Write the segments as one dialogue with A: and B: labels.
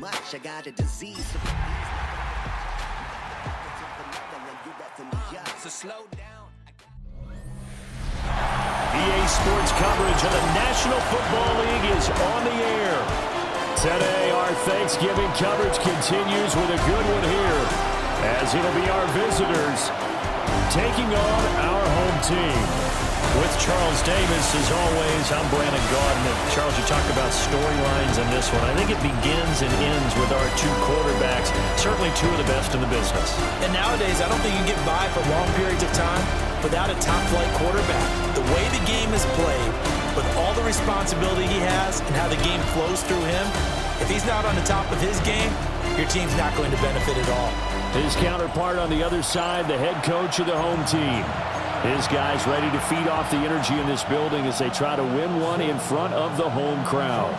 A: much. I got a disease. So slow down.
B: EA Sports coverage of the National Football League is on the air. Today, our Thanksgiving coverage continues with a good one here, as it'll be our visitors taking on our home team. With Charles Davis, as always, I'm Brandon Gaudin. And Charles, you talk about storylines in this one. I think it begins and ends with our two quarterbacks, certainly two of the best in the business.
C: And nowadays, I don't think you can get by for long periods of time without a top-flight quarterback. The way the game is played, with all the responsibility he has and how the game flows through him, if he's not on the top of his game, your team's not going to benefit at all.
B: His counterpart on the other side, the head coach of the home team. His guys ready to feed off the energy in this building as they try to win one in front of the home crowd.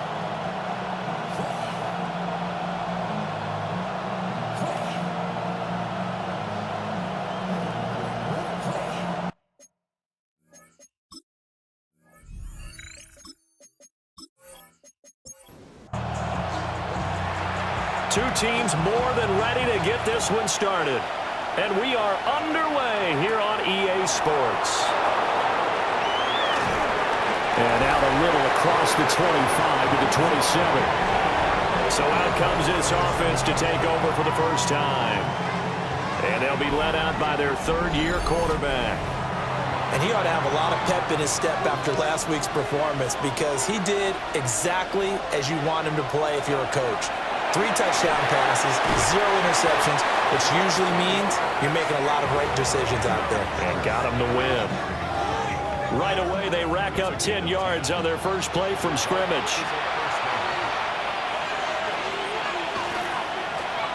B: Two teams more than ready to get this one started. And we are underway here on EA Sports. And out a little across the 25 to the 27. So out comes this offense to take over for the first time. And they'll be led out by their third-year quarterback.
C: And he ought to have a lot of pep in his step after last week's performance, because he did exactly as you want him to play if you're a coach. 3 touchdown passes, 0 interceptions, which usually means you're making a lot of right decisions out there.
B: And got him to win. Right away, they rack up 10 yards on their first play from scrimmage.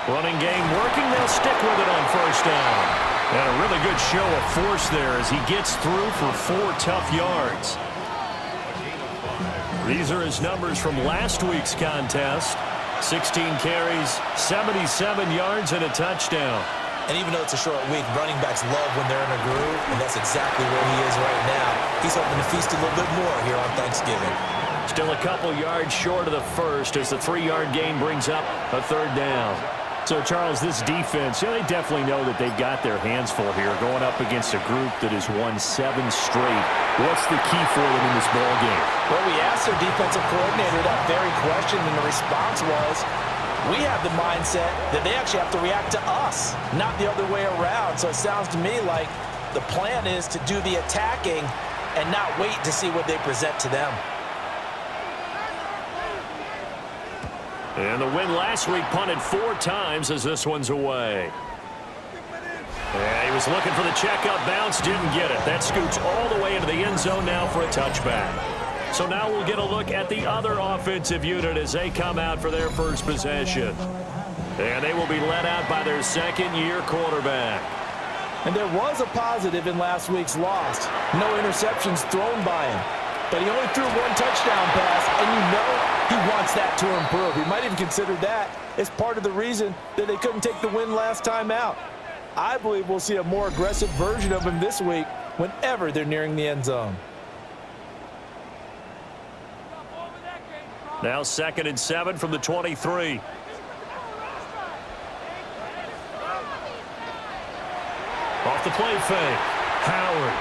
B: Running game working, they'll stick with it on first down. And a really good show of force there as he gets through for 4 tough yards. These are his numbers from last week's contest. 16 carries, 77 yards, and a touchdown.
C: And even though it's a short week, running backs love when they're in a groove, and that's exactly where he is right now. He's hoping to feast a little bit more here on Thanksgiving.
B: Still a couple yards short of the first as the 3-yard gain brings up a third down. So, Charles, this defense, they definitely know that they've got their hands full here, going up against a group that has won 7 straight. What's the key for them in this ball game?
C: Well, we asked their defensive coordinator that very question, and the response was, we have the mindset that they actually have to react to us, not the other way around. So it sounds to me like the plan is to do the attacking and not wait to see what they present to them.
B: And the win last week punted 4 times as this one's away. Yeah, he was looking for the checkup bounce, didn't get it. That scoots all the way into the end zone now for a touchback. So now we'll get a look at the other offensive unit as they come out for their first possession. And they will be led out by their second-year quarterback.
C: And there was a positive in last week's loss. No interceptions thrown by him. But he only threw 1 touchdown pass, and you know he wants that to improve. He might even consider that as part of the reason that they couldn't take the win last time out. I believe we'll see a more aggressive version of him this week whenever they're nearing the end zone.
B: Now 2nd and 7 from the 23. Off the play fake. Howard.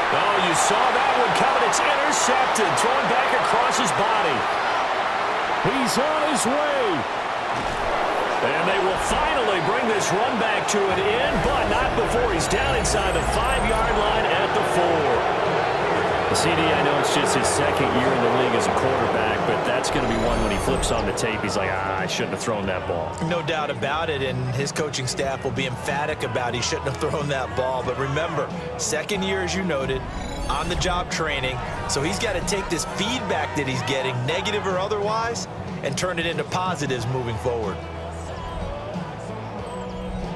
B: Oh, you saw that one coming. It's intercepted. Thrown back across his body. He's on his way. And they will finally bring this run back to an end, but not before he's down inside the 5-yard line at the 4. CD, I know it's just his second year in the league as a quarterback, but that's going to be one when he flips on the tape, he's like, I shouldn't have thrown that ball.
C: No doubt about it, and his coaching staff will be emphatic about he shouldn't have thrown that ball. But remember, second year, as you noted, on-the-job training, so he's got to take this feedback that he's getting, negative or otherwise, and turn it into positives moving forward.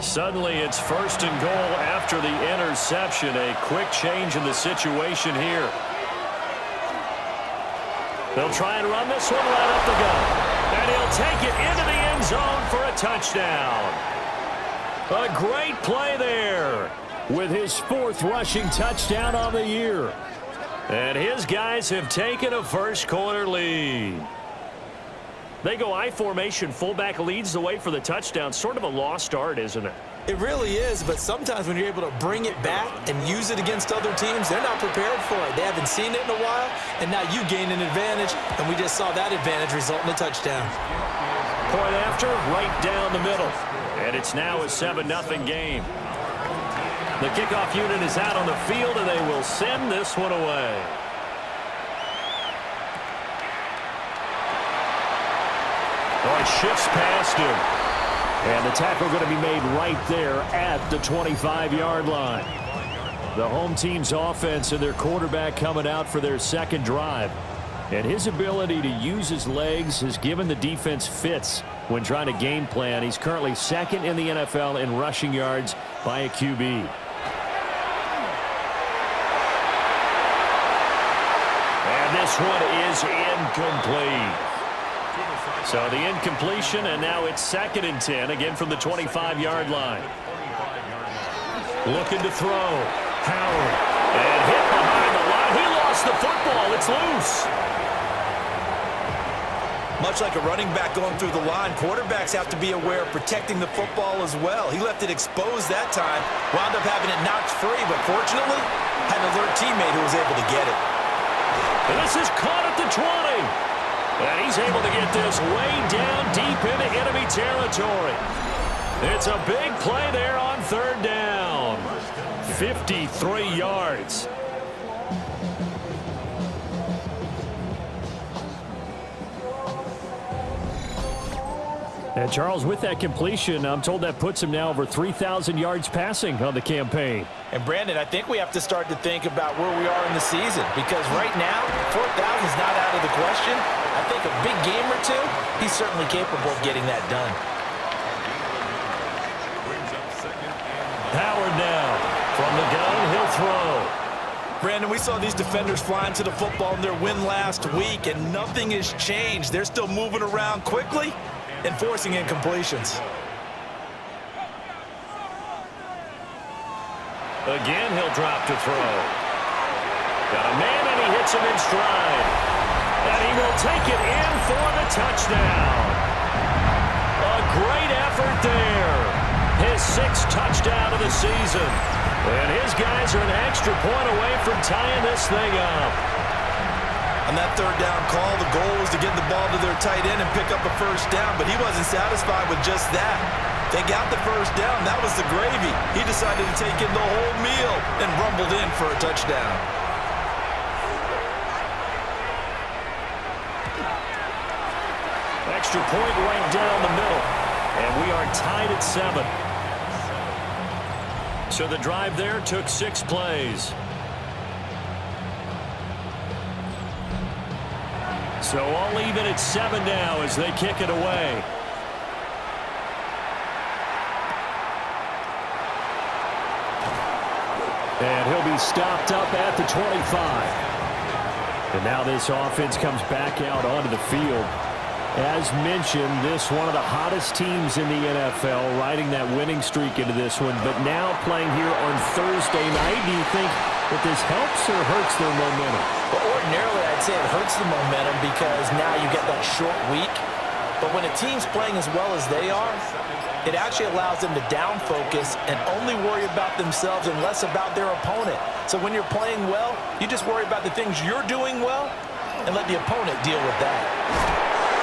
B: Suddenly, it's 1st and goal after the interception. A quick change in the situation here. They'll try and run this one right up the gut. And he'll take it into the end zone for a touchdown. A great play there with his 4th rushing touchdown on the year. And his guys have taken a first-quarter lead. They go I formation. Fullback leads the way for the touchdown. Sort of a lost art, isn't it?
C: It really is, but sometimes when you're able to bring it back and use it against other teams, they're not prepared for it. They haven't seen it in a while, and now you gain an advantage, and we just saw that advantage result in a touchdown.
B: Point after, right down the middle. And it's now a 7-0 game. The kickoff unit is out on the field, and they will send this one away. Oh, it shifts past him. And the tackle going to be made right there at the 25-yard line. The home team's offense and their quarterback coming out for their second drive. And his ability to use his legs has given the defense fits when trying to game plan. He's currently second in the NFL in rushing yards by a QB. And this one is incomplete. So the incompletion, and now it's 2nd and 10, again from the 25-yard line. Looking to throw. Howard. And hit behind the line. He lost the football. It's loose.
C: Much like a running back going through the line, quarterbacks have to be aware of protecting the football as well. He left it exposed that time, wound up having it knocked free, but fortunately, had an alert teammate who was able to get it.
B: And this is caught at the 20. And he's able to get this way down deep into enemy territory. It's a big play there on 3rd down. 53 yards. And Charles, with that completion, I'm told that puts him now over 3,000 yards passing on the campaign.
C: And Brandon, I think we have to start to think about where we are in the season, because right now, 4,000 is not out of the question. I think a big game or two, he's certainly capable of getting that done.
B: Howard now from the gun, he'll throw.
C: Brandon, we saw these defenders flying to the football in their win last week, and nothing has changed. They're still moving around quickly and forcing incompletions.
B: Again, he'll drop to throw. Got a man, and he hits him in stride. And he will take it in for the touchdown. A great effort there. His 6th touchdown of the season. And his guys are an extra point away from tying this thing up.
C: On that 3rd down call, the goal was to get the ball to their tight end and pick up a 1st down, but he wasn't satisfied with just that. They got the 1st down. That was the gravy. He decided to take in the whole meal and rumbled in for a touchdown.
B: Extra point right down the middle. And we are tied at 7. So the drive there took 6 plays. So all even at 7 now as they kick it away. And he'll be stopped up at the 25. And now this offense comes back out onto the field. As mentioned, this one of the hottest teams in the NFL, riding that winning streak into this one, but now playing here on Thursday night. Do you think that this helps or hurts their momentum?
C: Well, ordinarily, I'd say it hurts the momentum because now you get that short week. But when a team's playing as well as they are, it actually allows them to down focus and only worry about themselves and less about their opponent. So when you're playing well, you just worry about the things you're doing well and let the opponent deal with that.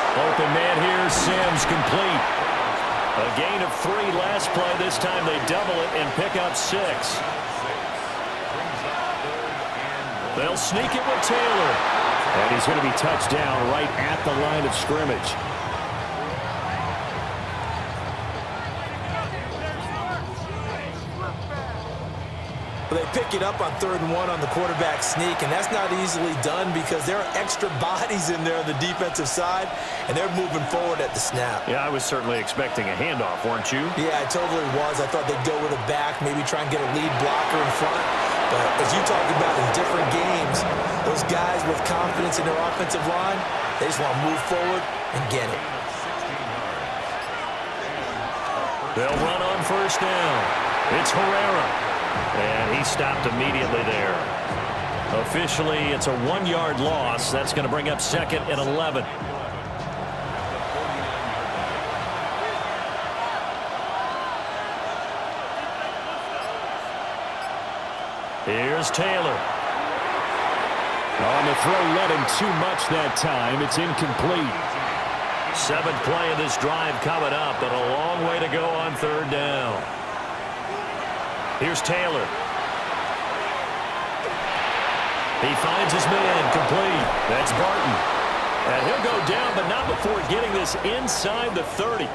B: Open man here, Sims complete. A gain of 3 last play. This time they double it and pick up 6. They'll sneak it with Taylor. And he's going to be touched down right at the line of scrimmage.
C: They pick it up on 3rd and 1 on the quarterback sneak, and that's not easily done because there are extra bodies in there on the defensive side, and they're moving forward at the snap.
B: Yeah, I was certainly expecting a handoff, weren't you?
C: Yeah, I totally was. I thought they'd go with a back, maybe try and get a lead blocker in front. But as you talked about in different games, those guys with confidence in their offensive line, they just want to move forward and get it.
B: They'll run on 1st down. It's Herrera. And he stopped immediately there. Officially, it's a 1-yard loss. That's going to bring up 2nd and 11. Here's Taylor. On the throw, led him too much that time. It's incomplete. 7th play of this drive coming up, but a long way to go on 3rd down. Here's Taylor. He finds his man, complete. That's Barton. And he'll go down, but not before getting this inside the 30.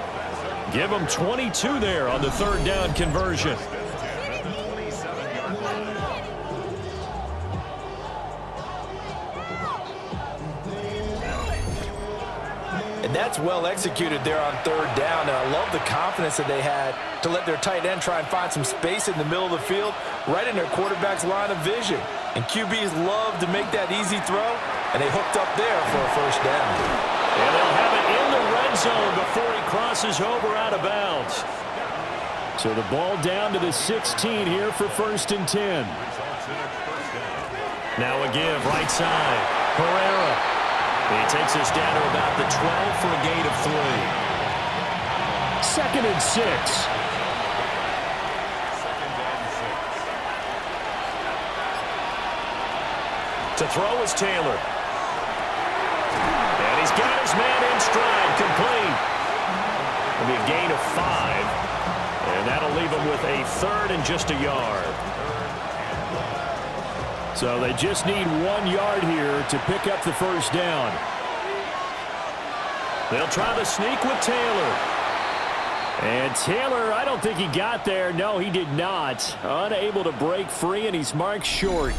B: Give him 22 there on the 3rd down conversion.
C: And that's well executed there on 3rd down. And I love the confidence that they had to let their tight end try and find some space in the middle of the field, right in their quarterback's line of vision. And QBs love to make that easy throw, and they hooked up there for a 1st down.
B: And they'll have it in the red zone before he crosses over out of bounds. So the ball down to the 16 here for 1st and 10. Now a give, right side. Pereira. He takes us down to about the 12 for a gain of 3. 2nd and 6. To throw is Taylor. And he's got his man in stride, complete. It'll be a gain of 5. And that'll leave him with a 3rd and just a yard. So they just need 1 yard here to pick up the 1st down. They'll try the sneak with Taylor. And Taylor, I don't think he got there. No, he did not. Unable to break free, and he's marked short.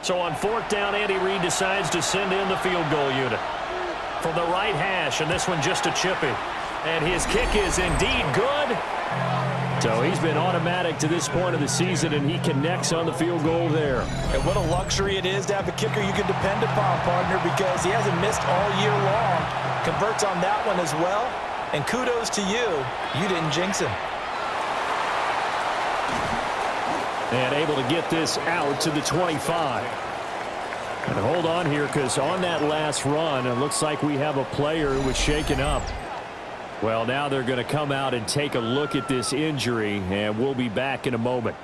B: So on 4th down, Andy Reid decides to send in the field goal unit. From the right hash, and this one just a chipping. And his kick is indeed good. So he's been automatic to this point of the season, and he connects on the field goal there.
C: And what a luxury it is to have a kicker you can depend upon, partner, because he hasn't missed all year long. Converts on that one as well. And kudos to you. You didn't jinx him.
B: And able to get this out to the 25. And hold on here, because on that last run, it looks like we have a player who was shaken up. Well, now they're going to come out and take a look at this injury, and we'll be back in a moment.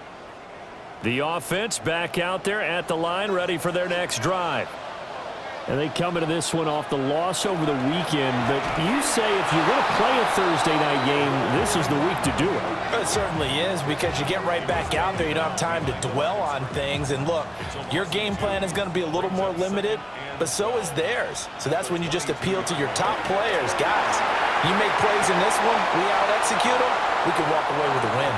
B: The offense back out there at the line, ready for their next drive. And they come into this one off the loss over the weekend. But you say if you want to play a Thursday night game, this is the week to do it.
C: It certainly is, because you get right back out there. You don't have time to dwell on things. And look, your game plan is going to be a little more limited, but so is theirs. So that's when you just appeal to your top players. Guys, you make plays in this one, we out-execute them, we can walk away with a win.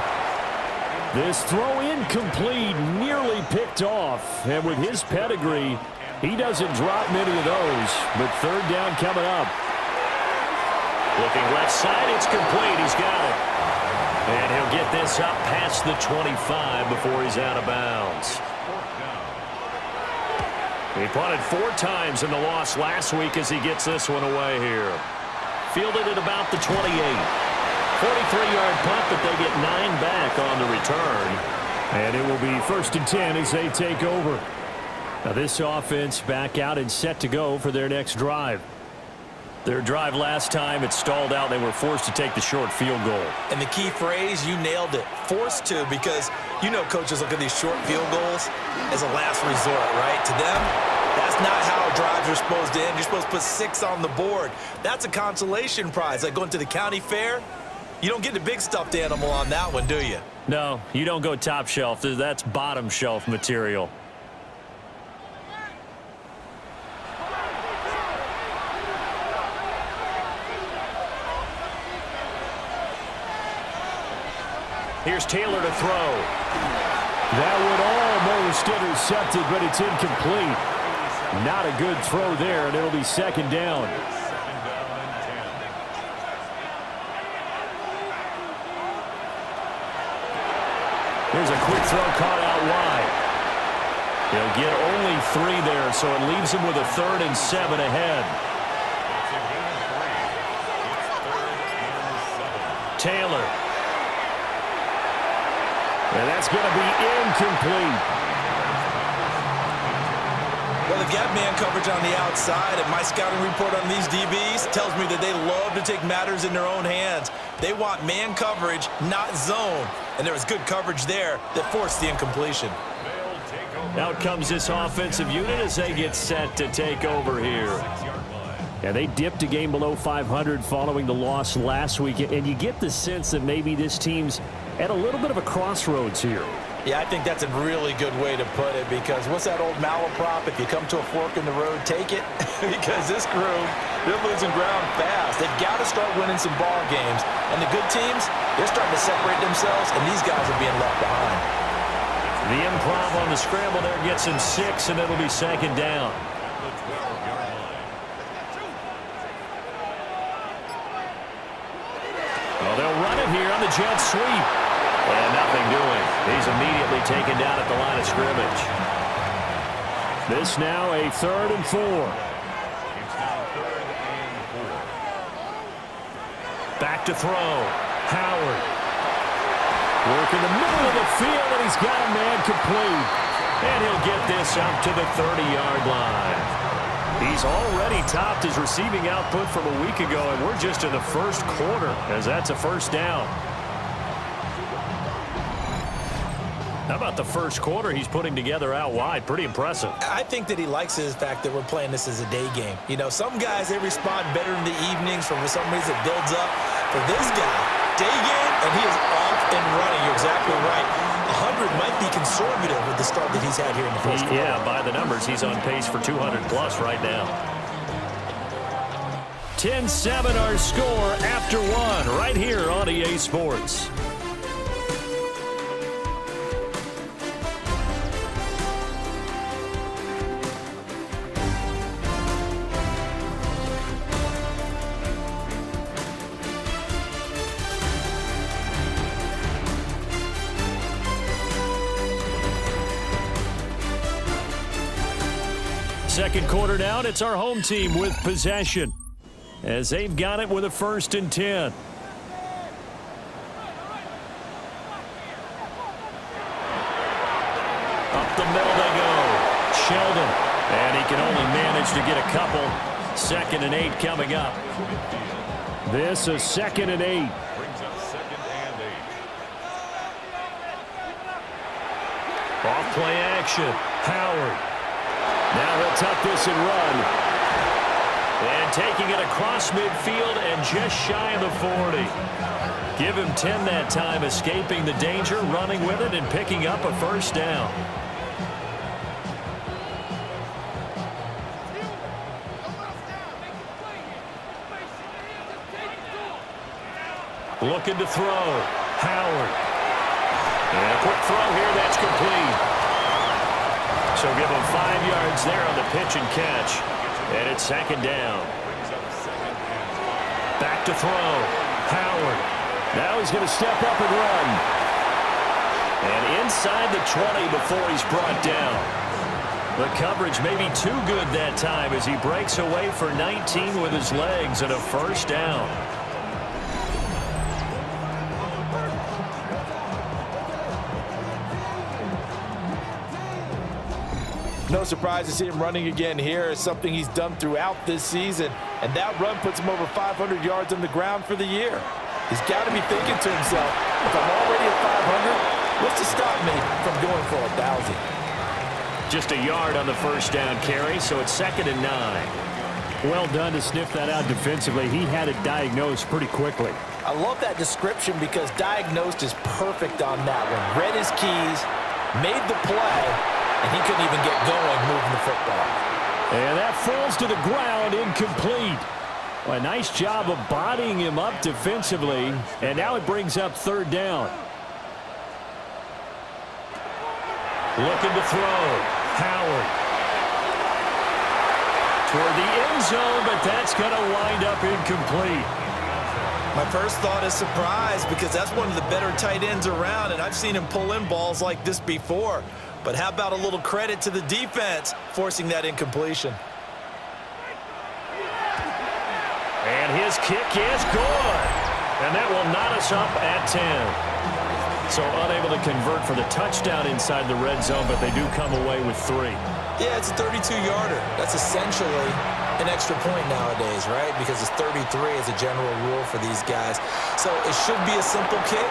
B: This throw incomplete, nearly picked off. And with his pedigree, he doesn't drop many of those, but 3rd down coming up. Looking left side, it's complete. He's got it. And he'll get this up past the 25 before he's out of bounds. He punted 4 times in the loss last week as he gets this one away here. Fielded at about the 28. 43-yard punt, but they get 9 back on the return. And it will be 1st and 10 as they take over. Now this offense back out and set to go for their next drive. Their drive last time, it stalled out. They were forced to take the short field goal.
C: And the key phrase, you nailed it. Forced to, because you know coaches look at these short field goals as a last resort, right? To them, that's not how drives are supposed to end. You're supposed to put 6 on the board. That's a consolation prize. Like going to the county fair, you don't get the big stuffed animal on that one, do you?
B: No, you don't go top shelf. That's bottom shelf material. Here's Taylor to throw. That would almost intercepted, but it's incomplete. Not a good throw there, and it'll be 2nd down. Here's a quick throw caught out wide. He'll get only 3 there, so it leaves him with a 3rd and 7 ahead. Taylor. And that's going to be incomplete.
C: Well, they've got man coverage on the outside, and my scouting report on these DBs tells me that they love to take matters in their own hands. They want man coverage, not zone. And there was good coverage there that forced the incompletion.
B: Out comes this offensive unit as they get set to take over here. Yeah, they dipped a game below 500 following the loss last week, and you get the sense that maybe this team's at a little bit of a crossroads here.
C: Yeah, I think that's a really good way to put it, because what's that old malaprop? If you come to a fork in the road, take it. Because this crew, they're losing ground fast. They've got to start winning some ball games. And the good teams, they're starting to separate themselves, and these guys are being left behind.
B: The improv on the scramble there gets him 6, and it'll be second down. Well, they'll run it here on the jet sweep. And nothing doing. He's immediately taken down at the line of scrimmage. This now a 3rd and 4. Back to throw. Howard. Work in the middle of the field, and he's got a man complete. And he'll get this up to the 30-yard line. He's already topped his receiving output from a week ago, and we're just in the first quarter as that's a first down. How about the first quarter he's putting together out wide? Pretty impressive.
C: I think that he likes the fact that we're playing this as a day game. You know, some guys, they respond better in the evenings. For some reason, it builds up. For this guy, day game, and he is off and running. You're exactly right. 100 might be conservative with the start that he's had here in the first quarter.
B: Yeah, by the numbers, he's on pace for 200-plus right now. 10-7 our score after 1 right here on EA Sports. Second quarter down, it's our home team with possession as they've got it with a 1st and 10. Up the middle they go. Sheldon, and he can only manage to get a couple. 2nd and 8 coming up. This is 2nd and 8. Off play action. Howard. Now he'll tuck this and run. And taking it across midfield and just shy of the 40. Give him 10 that time, escaping the danger, running with it, and picking up a first down. Looking to throw. Howard. And a quick throw here, that's complete. So give him 5 yards there on the pitch and catch. And it's 2nd down. Back to throw. Howard. Now he's going to step up and run. And inside the 20 before he's brought down. The coverage may be too good that time as he breaks away for 19 with his legs and a first down.
C: No surprise to see him running again here. It's something he's done throughout this season. And that run puts him over 500 yards on the ground for the year. He's got to be thinking to himself, if I'm already at 500, what's to stop me from going for 1,000?
B: Just a yard on the first down carry, so it's 2nd and 9. Well done to sniff that out defensively. He had it diagnosed pretty quickly.
C: I love that description because diagnosed is perfect on that one. Read his keys, made the play, and he couldn't even get going moving the football.
B: And that falls to the ground, incomplete. Well, a nice job of bodying him up defensively, and now it brings up 3rd down. Looking to throw. Howard. Toward the end zone, but that's going to wind up incomplete.
C: My first thought is surprise because that's one of the better tight ends around, and I've seen him pull in balls like this before. But how about a little credit to the defense forcing that incompletion?
B: And his kick is good. And that will knot us up at 10. So unable to convert for the touchdown inside the red zone, but they do come away with 3.
C: Yeah, it's a 32-yarder. That's essentially an extra point nowadays, right? Because it's 33 as a general rule for these guys. So it should be a simple kick.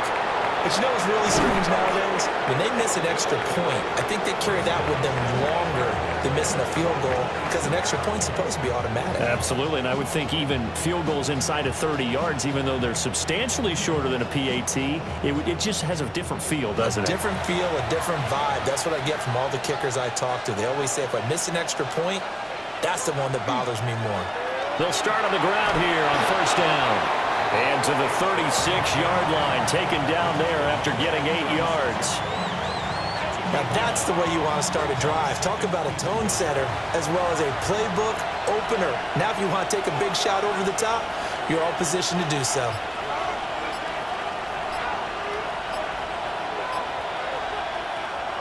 C: But you know what's really strange nowadays? When they miss an extra point, I think they carry that with them longer than missing a field goal because an extra point's supposed to be automatic.
B: Absolutely, and I would think even field goals inside of 30 yards, even though they're substantially shorter than a PAT, it just has a different feel, doesn't it?
C: A different feel, a different vibe. That's what I get from all the kickers I talk to. They always say if I miss an extra point, that's the one that bothers me more.
B: They'll start on the ground here on first down. And to the 36-yard line, taken down there after getting 8 yards.
C: Now that's the way you want to start a drive. Talk about a tone setter as well as a playbook opener. Now if you want to take a big shot over the top, you're all positioned to do so.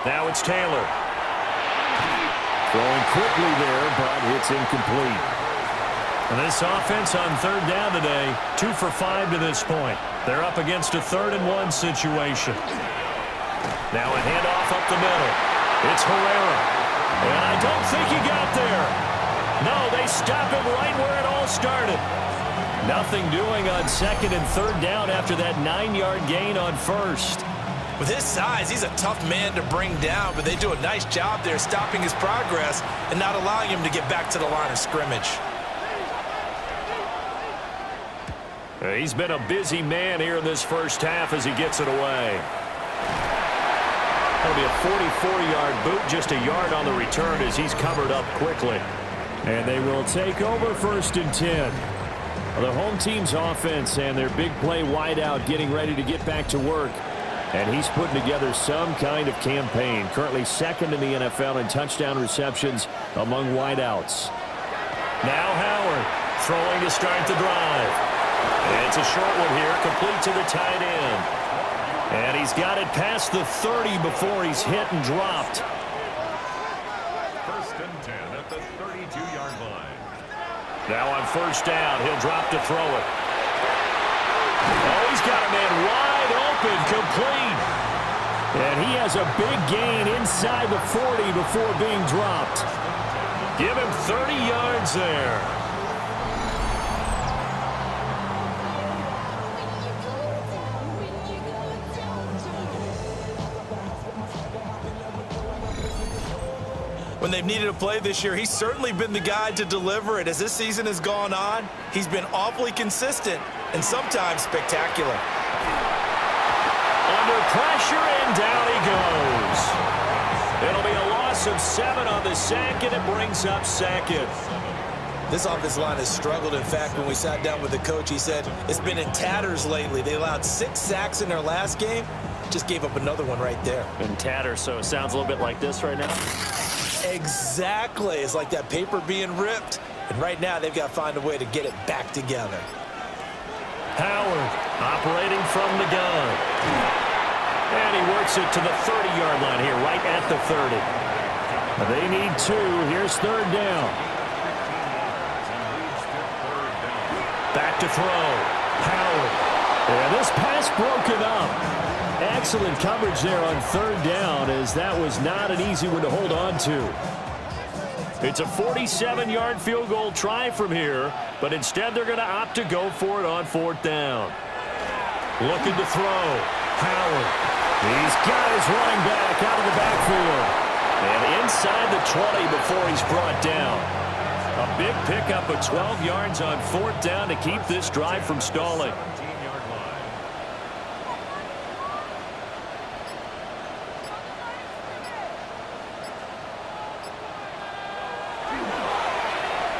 B: Now it's Taylor. Throwing quickly there, but it's incomplete. And this offense on third down today, 2 for 5 to this point. They're up against a 3rd-and-1 situation. Now a handoff up the middle. It's Herrera. And I don't think he got there. No, they stop him right where it all started. Nothing doing on 2nd and 3rd down after that 9-yard gain on 1st.
C: With his size, he's a tough man to bring down, but they do a nice job there stopping his progress and not allowing him to get back to the line of scrimmage.
B: He's been a busy man here in this first half as he gets it away. That'll be a 44-yard boot, just a yard on the return as he's covered up quickly. And they will take over 1st and 10. The home team's offense and their big play wideout getting ready to get back to work. And he's putting together some kind of campaign. Currently 2nd in the NFL in touchdown receptions among wideouts. Now Howard throwing to start the drive. It's a short one here, complete to the tight end. And he's got it past the 30 before he's hit and dropped.
D: 1st and 10 at the 32-yard line.
B: Now on first down, he'll drop to throw it. Oh, he's got a man wide open, complete. And he has a big gain inside the 40 before being dropped. Give him 30 yards there.
C: When they've needed a play this year, he's certainly been the guy to deliver it. As this season has gone on, he's been awfully consistent and sometimes spectacular.
B: Under pressure, and down he goes. It'll be a loss of 7 on the sack, and it brings up 2nd.
C: This offensive line has struggled. In fact, when we sat down with the coach, he said it's been in tatters lately. They allowed 6 sacks in their last game. Just gave up another one right there.
B: In tatters, so it sounds a little bit like this right now.
C: Exactly. It's like that paper being ripped. And right now, they've got to find a way to get it back together.
B: Howard operating from the gun. And he works it to the 30-yard line here, right at the 30. They need 2. Here's 3rd down. Back to throw. Howard. And this pass broken up. Excellent coverage there on 3rd down, as that was not an easy one to hold on to. It's a 47-yard field goal try from here, but instead they're going to opt to go for it on 4th down. Looking to throw. Howard. He's got his running back out of the backfield. And inside the 20 before he's brought down. A big pickup of 12 yards on 4th down to keep this drive from stalling.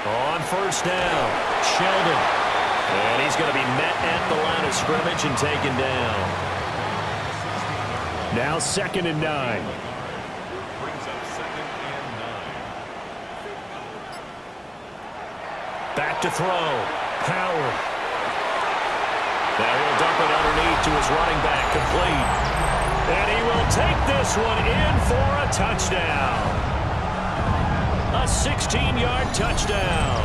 B: On first down, Sheldon. And he's going to be met at the line of scrimmage and taken down. Now 2nd and 9.
D: Brings up 2nd and 9.
B: Back to throw. Howard. Now he'll dump it underneath to his running back, complete. And he will take this one in for a touchdown. A 16-yard touchdown.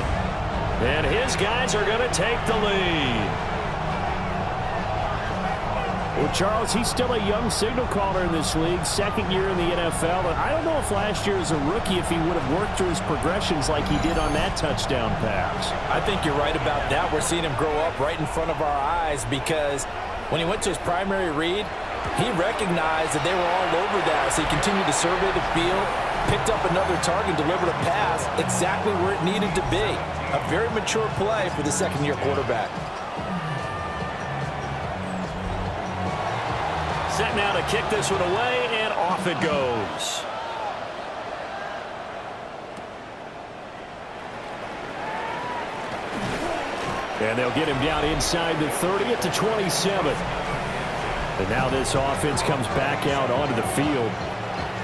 B: And his guys are going to take the lead. Well, Charles, he's still a young signal caller in this league, second year in the NFL. And I don't know if last year as a rookie if he would have worked through his progressions like he did on that touchdown pass.
C: I think you're right about that. We're seeing him grow up right in front of our eyes because when he went to his primary read, he recognized that they were all over that, so he continued to survey the field, picked up another target, delivered a pass exactly where it needed to be. A very mature play for the second-year quarterback.
B: Set now to kick this one away, and off it goes. And they'll get him down inside the 30 at the 27. And now this offense comes back out onto the field.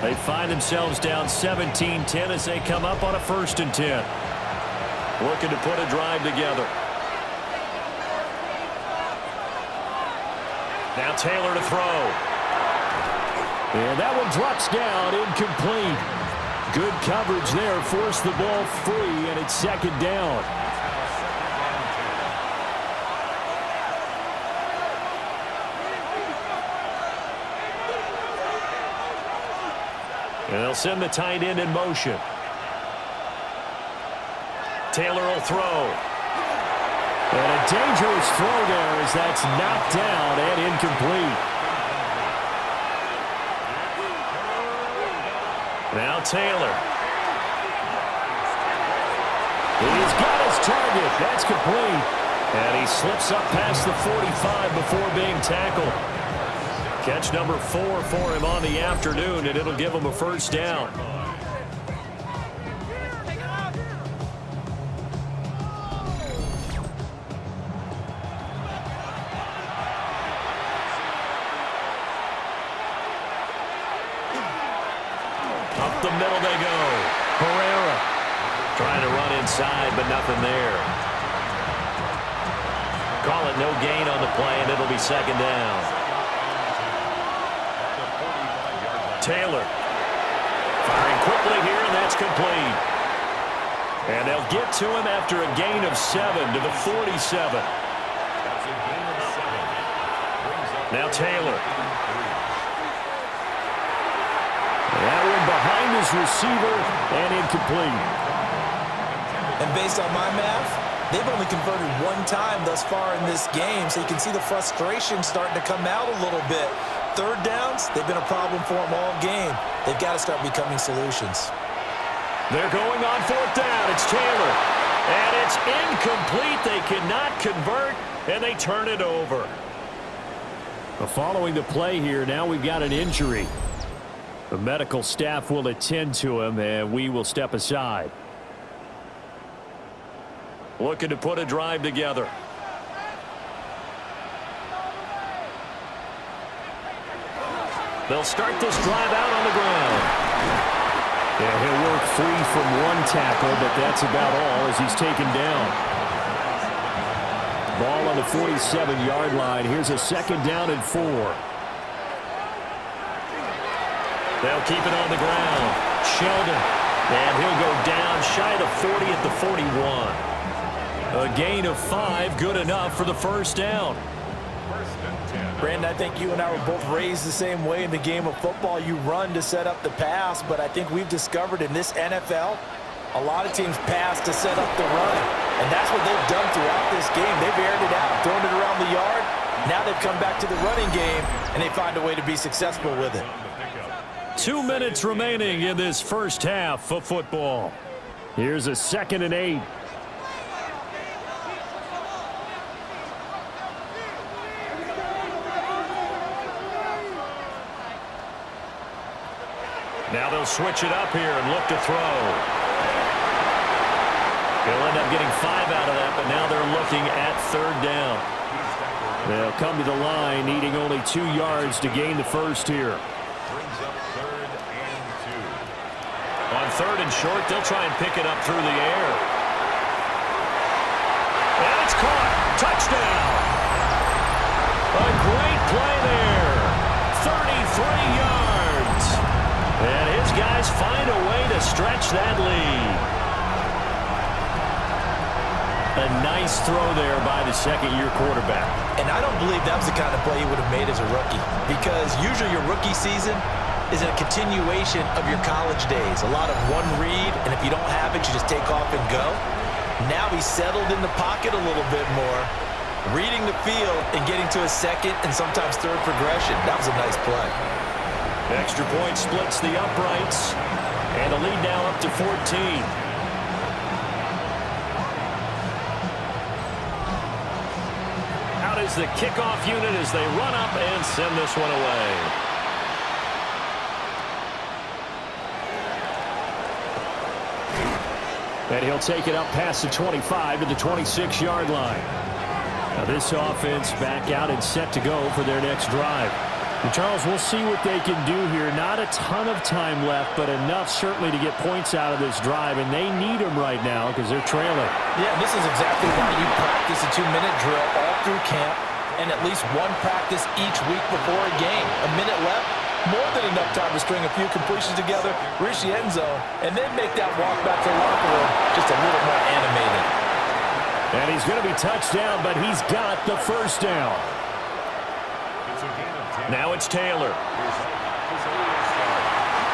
B: They find themselves down 17-10 as they come up on a 1st and 10. Looking to put a drive together. Now Taylor to throw. And that one drops down, incomplete. Good coverage there, forced the ball free, and it's 2nd down. And they'll send the tight end in motion. Taylor will throw. And a dangerous throw there as that's knocked down and incomplete. Now Taylor. He's got his target. That's complete. And he slips up past the 45 before being tackled. Catch number 4 for him on the afternoon, and it'll give him a 1st down. Up the middle they go. Herrera trying to run inside, but nothing there. Call it no gain on the play, and it'll be 2nd down. Taylor firing quickly here, and that's complete. And they'll get to him after a gain of 7 to the 47. Now Taylor. That one behind his receiver and incomplete.
C: And based on my math, they've only converted 1 time thus far in this game, so you can see the frustration starting to come out a little bit. 3rd downs, they've been a problem for them all game. They've got to start becoming solutions.
B: They're going on 4th down. It's Taylor. And it's incomplete. They cannot convert, and they turn it over. Following the play here, now we've got an injury. The medical staff will attend to him, and we will step aside. Looking to put a drive together. They'll start this drive out on the ground. Yeah, he'll work free from 1 tackle, but that's about all as he's taken down. Ball on the 47-yard line. Here's a 2nd down and 4. They'll keep it on the ground. Sheldon. And he'll go down shy of the 40 at the 41. A gain of 5, good enough for the 1st down.
C: Brandon, I think you and I were both raised the same way in the game of football. You run to set up the pass, but I think we've discovered in this NFL, a lot of teams pass to set up the run. And that's what they've done throughout this game. They've aired it out, thrown it around the yard. Now they've come back to the running game, and they find a way to be successful with it.
B: 2 minutes remaining in this 1st half of football. Here's a 2nd and 8. Now they'll switch it up here and look to throw. He'll end up getting 5 out of that, but now they're looking at 3rd down. They'll come to the line, needing only 2 yards to gain the 1st here.
D: Brings up 3rd and 2.
B: On 3rd and short, they'll try and pick it up through the air. And it's caught. Touchdown. A great play there. 33 yards. And his guys find a way to stretch that lead. A nice throw there by the second-year quarterback.
C: And I don't believe that was the kind of play he would have made as a rookie, because usually your rookie season is a continuation of your college days. A lot of one read, and if you don't have it, you just take off and go. Now he's settled in the pocket a little bit more, reading the field and getting to a second and sometimes third progression. That was a nice play.
B: Extra point splits the uprights, and the lead now up to 14. Out is the kickoff unit as they run up and send this one away. And he'll take it up past the 25 to the 26-yard line. Now this offense back out and set to go for their next drive. And Charles, we'll see what they can do here. Not a ton of time left, but enough certainly to get points out of this drive, and they need them right now because they're trailing.
C: Yeah, this is exactly why you practice a 2-minute drill all through camp and at least one practice each week before a game. A minute left, more than enough time to string a few completions together, reach the end zone, and then make that walk back to the locker room just a little more animated.
B: And he's going to be touched down, but he's got the first down. Now it's Taylor.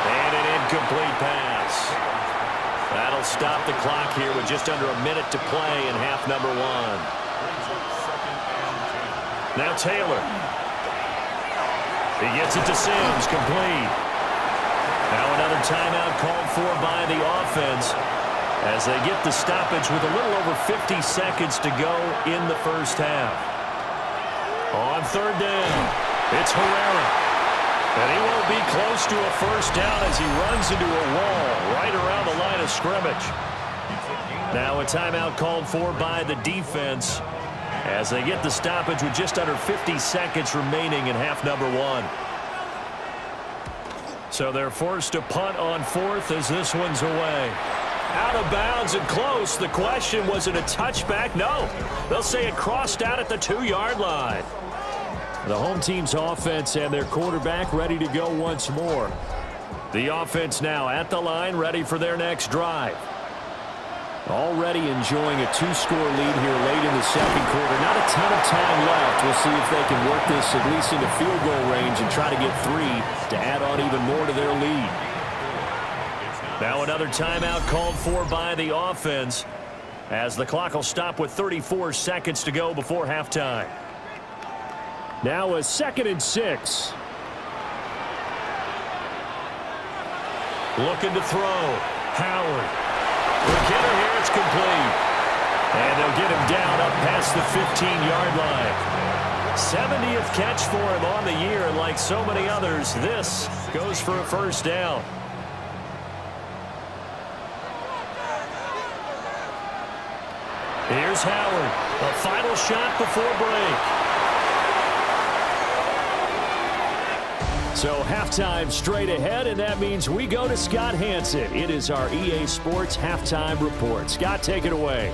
B: And an incomplete pass. That'll stop the clock here with just under a minute to play in half number one. Now Taylor. He gets it to Sims, complete. Now another timeout called for by the offense as they get the stoppage with a little over 50 seconds to go in the first half. On third down. It's Herrera, and he won't be close to a first down as he runs into a wall right around the line of scrimmage. Now a timeout called for by the defense as they get the stoppage with just under 50 seconds remaining in half number one. So they're forced to punt on fourth as this one's away. Out of bounds and close. The question, was it a touchback? No. They'll say it crossed out at the 2-yard line. The home team's offense and their quarterback ready to go once more. The offense now at the line, ready for their next drive. Already enjoying a 2-score lead here late in the second quarter. Not a ton of time left. We'll see if they can work this at least into field goal range and try to get 3 to add on even more to their lead. Now another timeout called for by the offense as the clock will stop with 34 seconds to go before halftime. Now a 2nd and 6. Looking to throw. Howard. The killer here, it's complete. And they'll get him down up past the 15-yard line. 70th catch for him on the year, and like so many others, this goes for a first down. Here's Howard. A final shot before break. So halftime straight ahead, and that means we go to Scott Hansen. It is our EA Sports Halftime Report. Scott, take it away.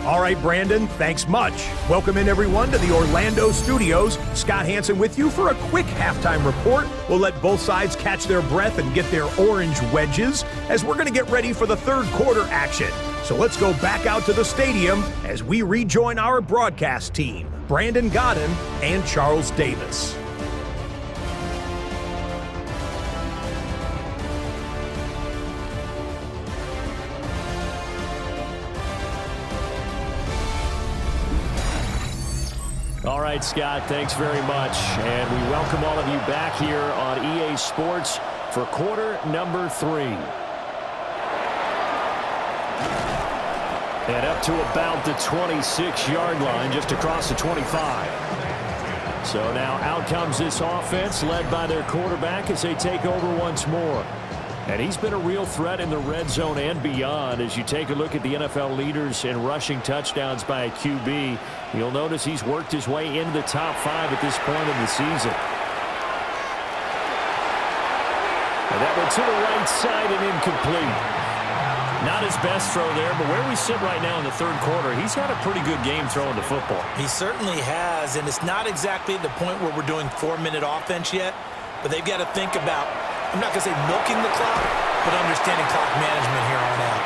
E: All right, Brandon, thanks much. Welcome in, everyone, to the Orlando studios. Scott Hansen with you for a quick halftime report. We'll let both sides catch their breath and get their orange wedges as we're going to get ready for the third quarter action. So let's go back out to the stadium as we rejoin our broadcast team, Brandon Godden and Charles Davis.
B: All right, Scott, thanks very much. And we welcome all of you back here on EA Sports for quarter number 3. And up to about the 26-yard line, just across the 25. So now out comes this offense, led by their quarterback as they take over once more. And he's been a real threat in the red zone and beyond. As you take a look at the NFL leaders in rushing touchdowns by a QB, you'll notice he's worked his way into the top 5 at this point in the season. And that went to the right side and incomplete. Not his best throw there, but where we sit right now in the third quarter, he's had a pretty good game throwing the football.
C: He certainly has, and it's not exactly the point where we're doing 4-minute offense yet, but they've got to think about, I'm not going to say milking the clock, but understanding clock management here on out.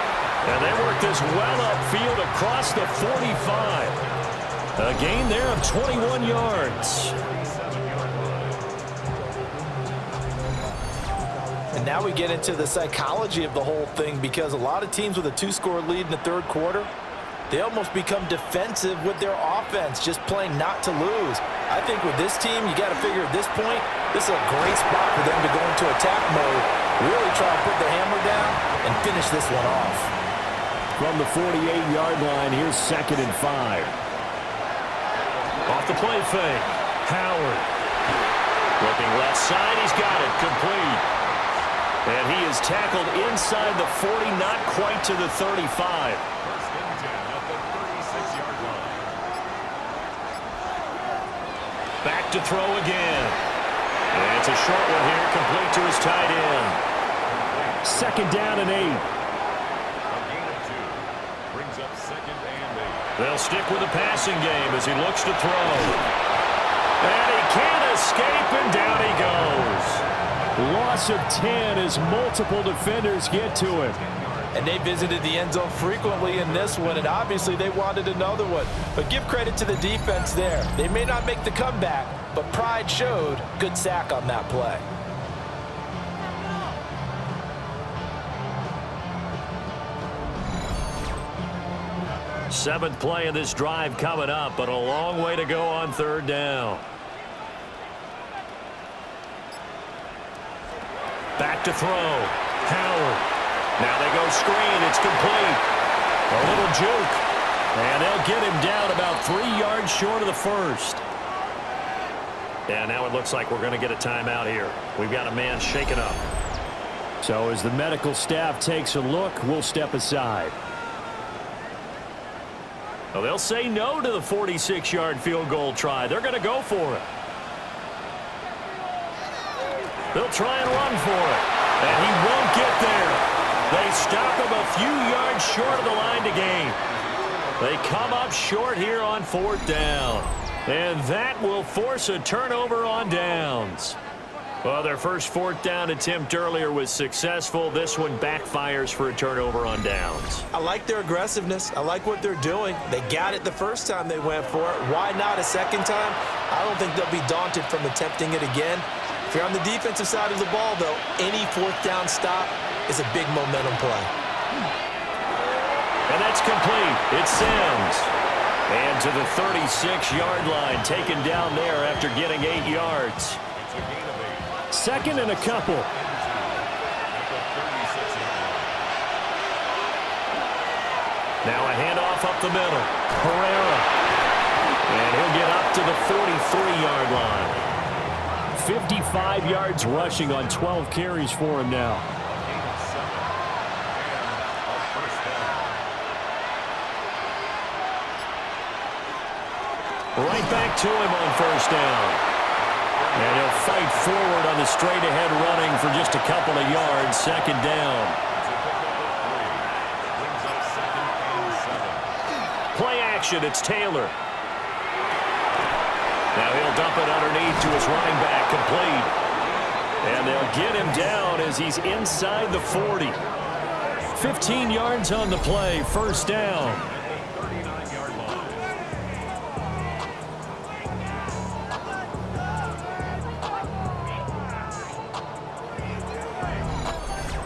B: And they work this well upfield across the 45. A gain there of 21 yards.
C: And now we get into the psychology of the whole thing, because a lot of teams with a 2-score lead in the third quarter, they almost become defensive with their offense, just playing not to lose. I think with this team, you got to figure at this point, this is a great spot for them to go into attack mode, really try to put the hammer down and finish this one off.
B: From the 48-yard line, here's 2nd and 5. Off the play fake, Howard. Looking left side, he's got it, complete. And he is tackled inside the 40, not quite to the 35.
D: First and 10 at the 36-yard line.
B: Back to throw again. And it's a short one here, complete to his tight end. 2nd down and 8.
D: A gain of 2. Brings up 2nd and 8.
B: They'll stick with the passing game as he looks to throw. And he can't escape, and down he goes. Loss of 10 as multiple defenders get to him.
C: And they visited the end zone frequently in this one, and obviously they wanted another one. But give credit to the defense there. They may not make the comeback, but pride showed. Good sack on that play.
B: Seventh play of this drive coming up, but a long way to go on 3rd down. Back to throw. Howard. Now they go screen. It's complete. A little juke. And they'll get him down about 3 yards short of the first. And now it looks like we're going to get a timeout here. We've got a man shaken up. So as the medical staff takes a look, we'll step aside. Well, they'll say no to the 46-yard field goal try. They're going to go for it. They'll try and run for it. And he won't get there. They stop him a few yards short of the line to gain. They come up short here on 4th down. And that will force a turnover on downs. Well, their first 4th down attempt earlier was successful. This one backfires for a turnover on downs.
C: I like their aggressiveness. I like what they're doing. They got it the first time they went for it. Why not a second time? I don't think they'll be daunted from attempting it again. If you're on the defensive side of the ball, though, any 4th down stop is a big momentum play.
B: And that's complete. It's Sims. And to the 36-yard line, taken down there after getting 8 yards. 2nd and a couple. Now a handoff up the middle. Herrera. And he'll get up to the 43-yard line. 55 yards rushing on 12 carries for him now. Right back to him on 1st down. And he'll fight forward on the straight-ahead running for just a couple of yards. 2nd down. Play action. It's Taylor. Now he'll dump it underneath to his running back, complete. And they'll get him down as he's inside the 40. 15 yards on the play. 1st down.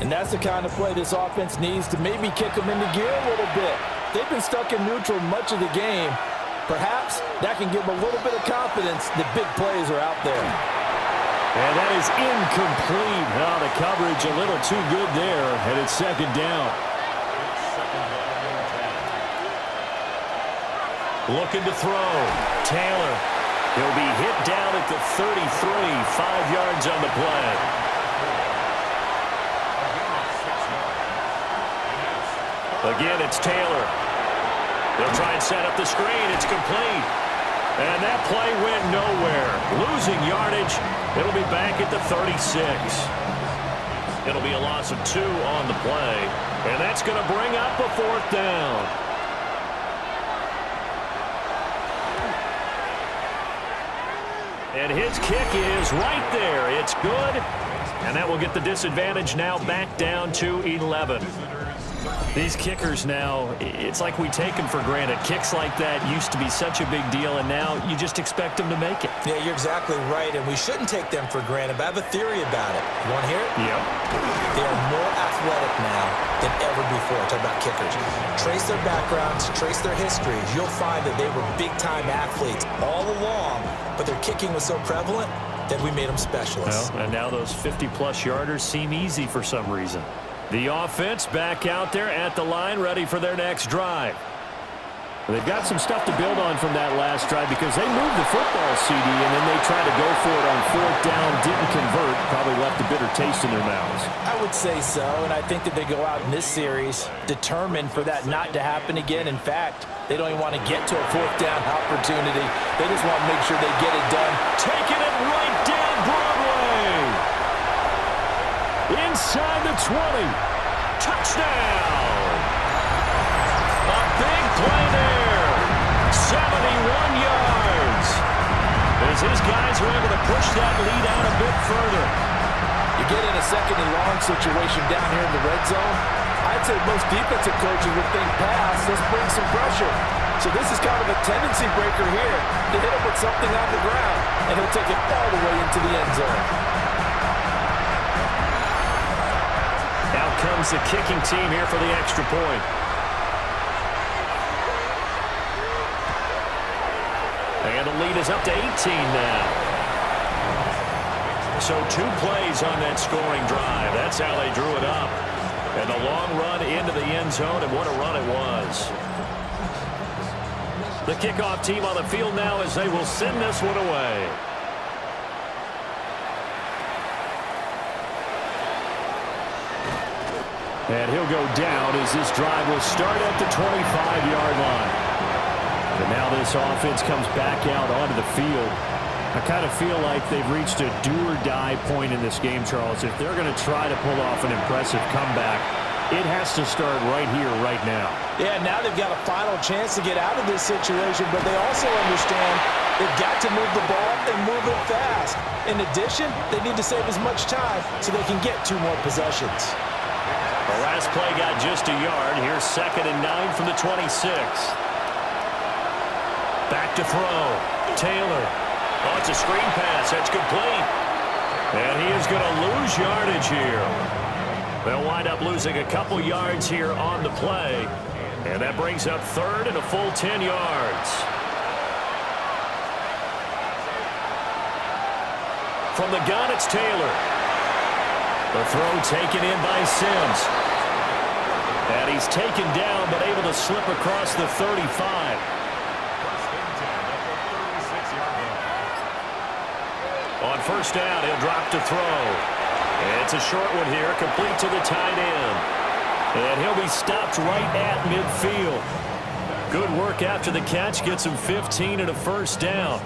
C: And that's the kind of play this offense needs to maybe kick them into gear a little bit. They've been stuck in neutral much of the game. Perhaps that can give them a little bit of confidence that big plays are out there.
B: And that is incomplete. Now the coverage a little too good there, and it's 2nd down. Looking to throw. Taylor. He'll be hit down at the 33, 5 yards on the play. Again, it's Taylor. They'll try and set up the screen. It's complete. And that play went nowhere. Losing yardage. It'll be back at the 36. It'll be a loss of 2 on the play. And that's going to bring up a 4th down. And his kick is right there. It's good. And that will get the disadvantage now back down to 11. These kickers now, it's like we take them for granted. Kicks like that used to be such a big deal, and now you just expect them to make it.
C: Yeah, you're exactly right, and we shouldn't take them for granted, but I have a theory about it. You want to hear it?
B: Yep.
C: They are more athletic now than ever before. Talk about kickers. Trace their backgrounds, trace their histories. You'll find that they were big-time athletes all along, but their kicking was so prevalent that we made them specialists.
B: Well, and now those 50-plus yarders seem easy for some reason. The offense back out there at the line, ready for their next drive. They've got some stuff to build on from that last drive because they moved the football, CD, and then they tried to go for it on 4th down, didn't convert, probably left a bitter taste in their mouths.
C: I would say so, and I think that they go out in this series determined for that not to happen again. In fact, they don't even want to get to a 4th down opportunity. They just want to make sure they get it done.
B: Taking it right down Broadway. Inside the 20. Touchdown. A big play there. 71 yards. As his guys are able to push that lead out a bit further.
C: You get in a 2nd and long situation down here in the red zone, I'd say most defensive coaches would think pass, let's bring some pressure. So this is kind of a tendency breaker here to hit him with something on the ground, and he'll take it all the way into the end zone.
B: Out comes the kicking team here for the extra point. And the lead is up to 18 now. So 2 plays on that scoring drive. That's how they drew it up. And a long run into the end zone, and what a run it was. The kickoff team on the field now as they will send this one away. And he'll go down as this drive will start at the 25-yard line. And now this offense comes back out onto the field. I kind of feel like they've reached a do-or-die point in this game, Charles. If they're going to try to pull off an impressive comeback, it has to start right here, right now.
C: Yeah, now they've got a final chance to get out of this situation, but they also understand they've got to move the ball and move it fast. In addition, they need to save as much time so they can get 2 more possessions.
B: The last play got just a yard. Here's 2nd and 9 from the 26. Back to throw. Taylor. Oh, it's a screen pass. That's complete. And he is going to lose yardage here. They'll wind up losing a couple yards here on the play. And that brings up 3rd and a full 10 yards. From the gun, it's Taylor. The throw taken in by Sims. And he's taken down, but able to slip across the 35. On 1st down, he'll drop to throw. It's a short one here, complete to the tight end. And he'll be stopped right at midfield. Good work after the catch, gets him 15 and a 1st down.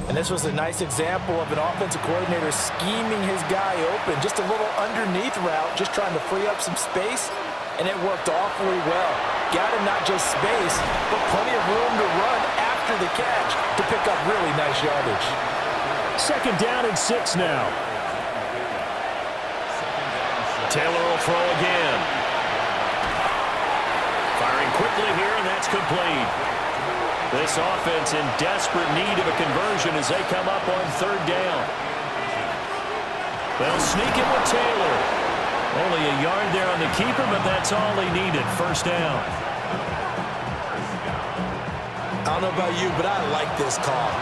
C: And this was a nice example of an offensive coordinator scheming his guy open. Just a little underneath route, just trying to free up some space, and it worked awfully well. Got him not just space, but plenty of room to run after the catch to pick up really nice yardage.
B: 2nd down and 6 now. Taylor will throw again. Firing quickly here, and that's complete. This offense in desperate need of a conversion as they come up on 3rd down. They'll sneak it with Taylor. Only a yard there on the keeper, but that's all he needed. 1st down.
C: I don't know about you, but I like this call.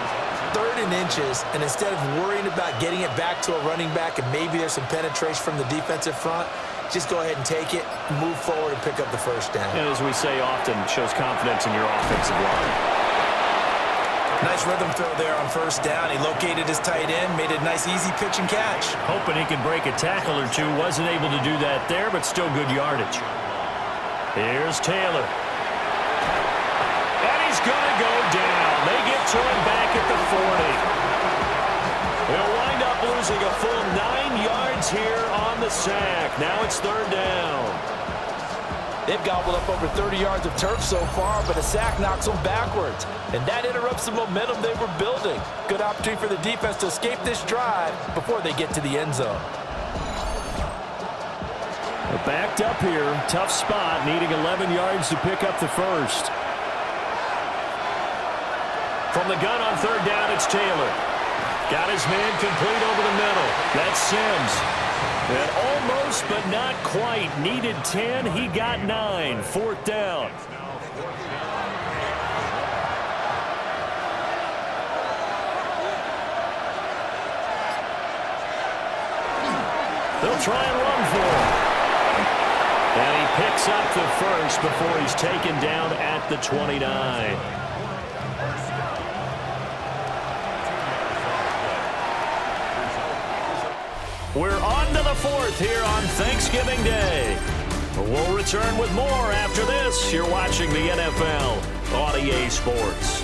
C: 3rd and inches, and instead of worrying about getting it back to a running back and maybe there's some penetration from the defensive front, just go ahead and take it, move forward, and pick up the 1st down.
B: And as we say often, shows confidence in your offensive line.
C: Nice rhythm throw there on 1st down. He located his tight end, made a nice easy pitch and catch.
B: Hoping he could break a tackle or two. Wasn't able to do that there, but still good yardage. Here's Taylor. And he's going to go down. They get to him back at the 40. He'll wind up losing a full 9 yards here on the sack. Now it's 3rd down.
C: They've gobbled up over 30 yards of turf so far, but a sack knocks them backwards. And that interrupts the momentum they were building. Good opportunity for the defense to escape this drive before they get to the end zone.
B: They're backed up here. Tough spot, needing 11 yards to pick up the first. From the gun on third down, it's Taylor. Got his man complete over the middle. That's Sims. And almost, but not quite. Needed 10. He got 9. Fourth down. They'll try and run for him. And he picks up the first before he's taken down at the 29. We're on to the fourth here on Thanksgiving Day. We'll return with more after this. You're watching the NFL on EA Sports.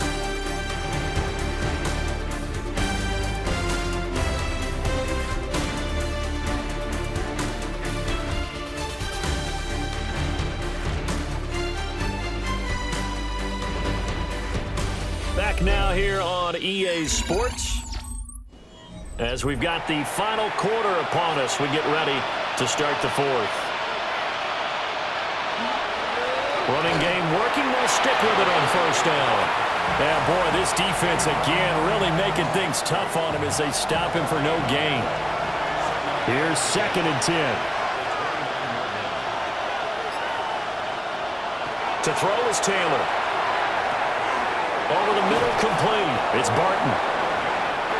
B: Back now here on EA Sports. As we've got the final quarter upon us, we get ready to start the fourth. Running game working. They'll stick with it on first down. Yeah, boy, this defense again really making things tough on him as they stop him for no gain. Here's 2nd and 10. To throw is Taylor. Over the middle, complete. It's Barton.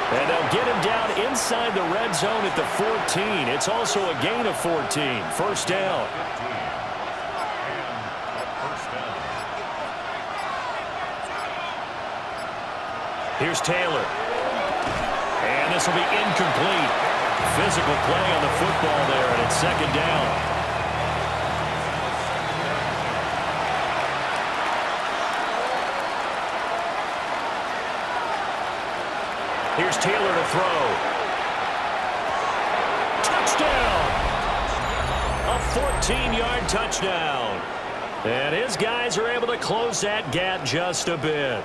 B: And they'll get him down inside the red zone at the 14. It's also a gain of 14. First down. Here's Taylor. And this will be incomplete. Physical play on the football there, and it's 2nd down. Here's Taylor to throw. Touchdown! A 14-yard touchdown. And his guys are able to close that gap just a bit.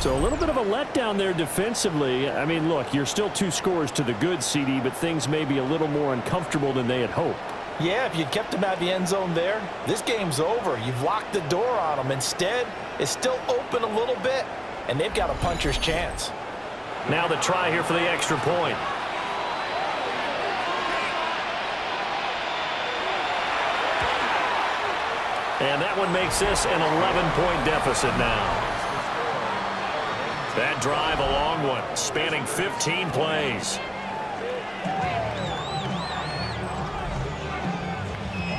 B: So a little bit of a letdown there defensively. I mean, look, you're still 2 scores to the good, CD, but things may be a little more uncomfortable than they had hoped. Yeah, if you'd kept them at the end zone there, this game's over. You've locked the door on them. Instead, it's still open a little bit, and they've got a puncher's chance. Now the try here for the extra point. And that one makes this an 11-point deficit now. That drive, a long one, spanning 15 plays.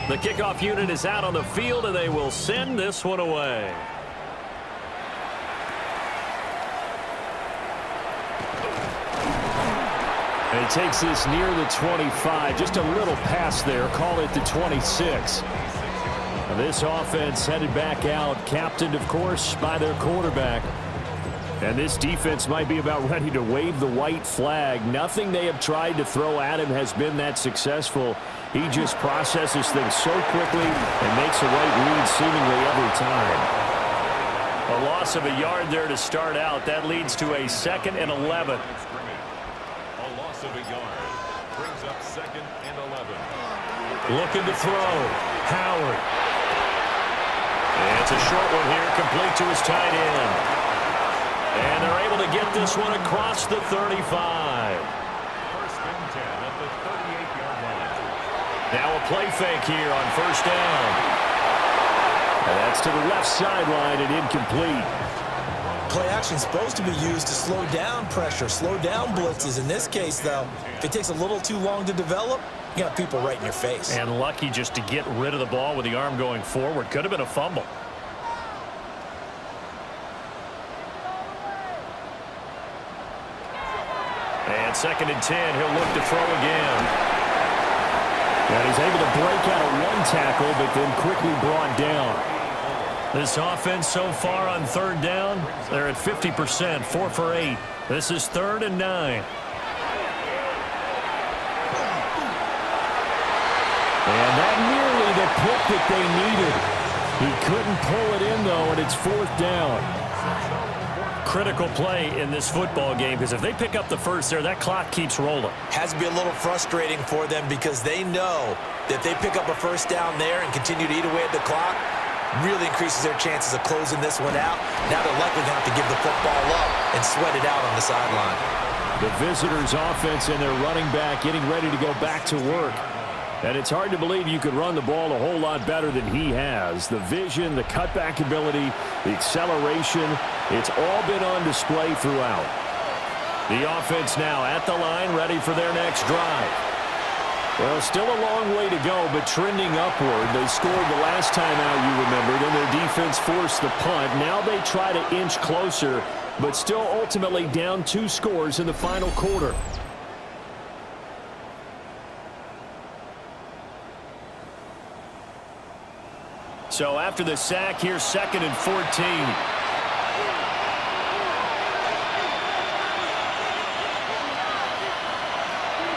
B: The kickoff unit is out on the field, and they will send this one away. And he takes this near the 25, just a little pass there, call it the 26. This offense headed back out, captained, of course, by their quarterback. And this defense might be about ready to wave the white flag. Nothing they have tried to throw at him has been that successful. He just processes things so quickly and makes the right read seemingly every time. A loss of a yard there to start out. That leads to a 2nd and 11.
D: Of a yard brings up 2nd and 11.
B: Looking to throw. Howard. And it's a short one here, complete to his tight end. And they're able to get this one across the 35.
D: 1st and 10 at the 38-yard line.
B: Now a play fake here on first down. And that's to the left sideline and incomplete.
C: Play action is supposed to be used to slow down pressure, slow down blitzes. In this case, though, if it takes a little too long to develop, you got people right in your face.
B: And lucky just to get rid of the ball with the arm going forward. Could have been a fumble. And 2nd and 10, he'll look to throw again. And he's able to break out of one tackle, but then quickly brought down. This offense so far on 3rd down, they're at 50%, 4 for 8. This is 3rd and 9. And that nearly the pick that they needed. He couldn't pull it in, though, and it's 4th down. Critical play in this football game, because if they pick up the first there, that clock keeps rolling.
C: Has to be a little frustrating for them because they know that if they pick up a first down there and continue to eat away at the clock, really increases their chances of closing this one out. Now they're likely going to have to give the football up and sweat it out on the sideline.
B: The visitors' offense and their running back getting ready to go back to work. And it's hard to believe you could run the ball a whole lot better than he has. The vision, the cutback ability, the acceleration, it's all been on display throughout. The offense now at the line, ready for their next drive. Well, still a long way to go, but trending upward. They scored the last time out, you remember. Then their defense forced the punt. Now they try to inch closer, but still ultimately down 2 scores in the final quarter. So after the sack, here's 2nd and 14.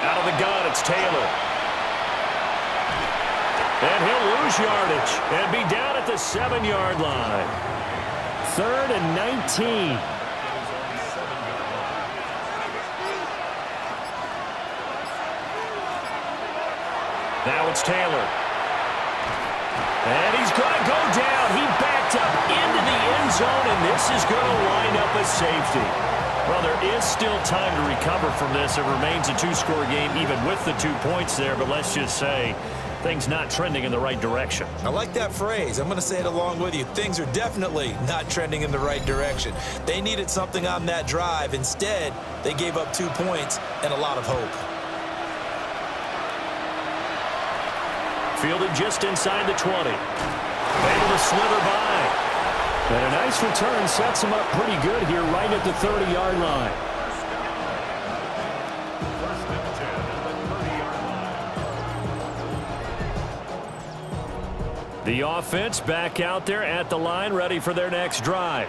B: Out of the gun, it's Taylor. And he'll lose yardage and be down at the 7-yard line. 3rd and 19. Now it's Taylor. And he's going to go down. He backed up into the end zone, and this is going to wind up a safety. Well, there is still time to recover from this. It remains a 2-score game, even with the 2 points there. But let's just say things not trending in the right direction.
C: I like that phrase. I'm going to say it along with you. Things are definitely not trending in the right direction. They needed something on that drive. Instead, they gave up 2 points and a lot of hope.
B: Fielded just inside the 20. Able to slither by. And a nice return sets him up pretty good here right at the 30-yard line.
D: First and 10 at the 30-yard line.
B: The offense back out there at the line, ready for their next drive.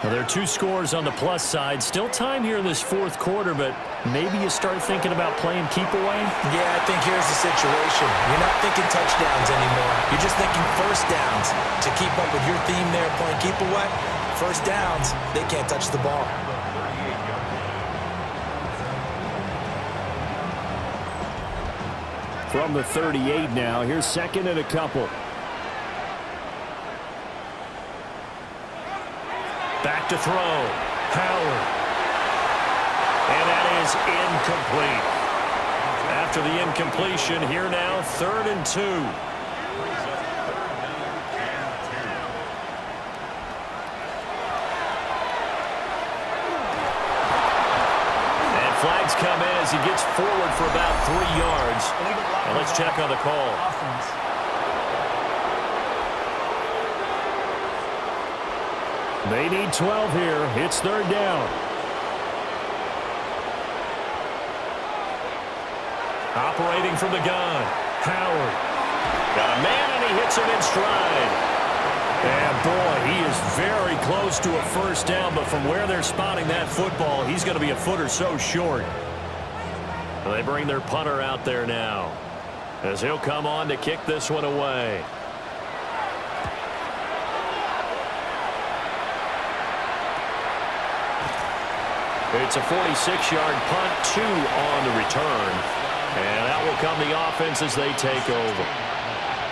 B: Well, there are 2 scores on the plus side. Still time here in this 4th quarter, but maybe you start thinking about playing keep away?
C: Yeah, I think here's the situation. You're not thinking touchdowns anymore. You're just thinking first downs. To keep up with your theme there, playing keep away, first downs, they can't touch the ball.
B: From the 38 now, here's 2nd and a couple. Back to throw. Howard. And that is incomplete. After the incompletion, here now, 3rd and 2. And flags come in as he gets forward for about 3 yards. And let's check on the call. They need 12 here. It's 3rd down. Operating from the gun. Howard. Got a man, and he hits him in stride. And, boy, he is very close to a first down, but from where they're spotting that football, he's going to be a foot or so short. They bring their punter out there now as he'll come on to kick this one away. It's a 46-yard punt, 2 on the return. And that will come the offense as they take over.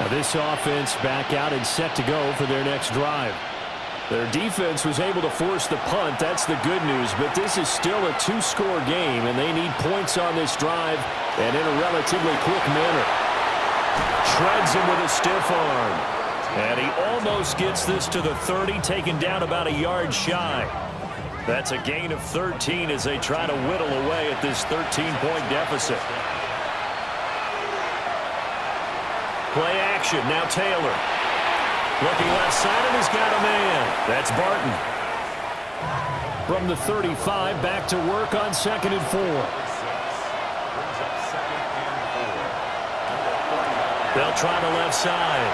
B: Now this offense back out and set to go for their next drive. Their defense was able to force the punt. That's the good news. But this is still a 2-score game, and they need points on this drive and in a relatively quick manner. Shreds him with a stiff arm. And he almost gets this to the 30, taken down about a yard shy. That's a gain of 13 as they try to whittle away at this 13-point deficit. Play action. Now Taylor. Looking left side, and he's got a man. That's Barton. From the 35, back to work on 2nd and 4. They'll try the left side.